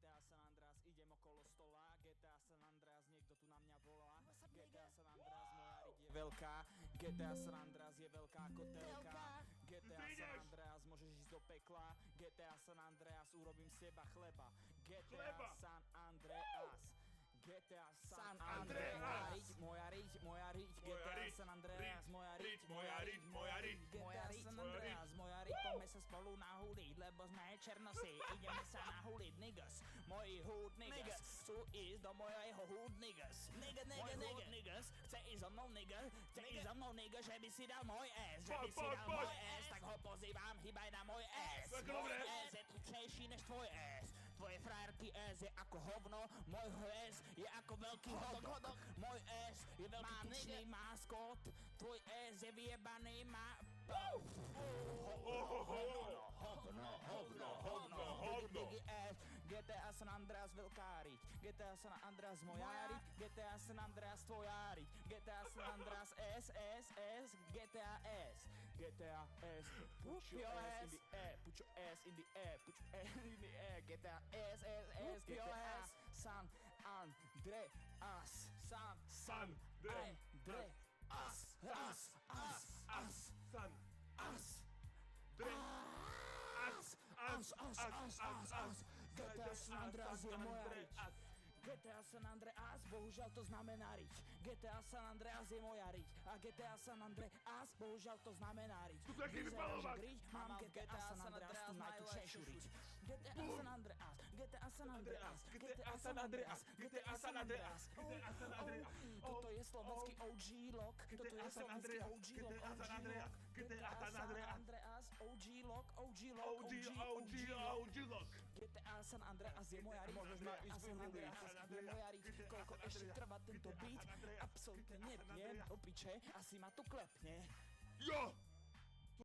GTA San Andreas, idem okolo stola, GTA San Andreas, niekto tu na mňa volá. GTA San Andreas, moja riť je veľká, GTA San Andreas je veľká ako telka. GTA San Andreas, môžeš ísť do pekla, GTA San Andreas, urobím z teba chleba. GTA San Andreas, GTA San Andreas, moja riť, GTA San Andreas, moja riť, GTA San Andreas, moja riť, poďme sa spolu nahuliť, lebo sme černosy, ideme sa nahuliť, niggas, moji hood niggas, chcú ísť do mojho hood niggas, niggas, chce ísť so mnou nigga, že by si dal môj ass, tak ho pozývam, hýbaj na môj ass, môj ass je tučnejší než tvoj ass, tvoje frajerky ass je ako hovno, môj ass je ako veľký hodok. Môj ass je veľký tučný maskot. Tvoj ass je vyjebaný hovno. GTA San Andreas veľká riť. GTA San Andreas moja riť. GTA San Andreas tvoja riť. GTA San Andreas S. GTA S. GTA S. Put your ass in the air. Put your ass in the air. Put your ass in the air. GTA S. GTA San Andreas. San Andreas. GTA San Andreas je moja riť. GTA San Andreas, bohužiaľ to znamená riť. GTA San Andreas je moja riť. A GTA San Andreas, bohužiaľ to znamená riť. Vyzerám, že griť, mám GTA San Andreas tú najtučnejšiu riť. GTA San Andreas, GTA San Andreas, GTA San Andreas, GTA San Andreas. Toto je slovenský OG lock. Toto je slovenský OG lock. GTA San Andreas, OG lock. GTA San Andreas je moja riť. Môžeš ma ísť vyhuliť. Je moja riť, koľko ešte trvá tento beat, absolútne neviem, do piče, asi ma tu klepne. Jo!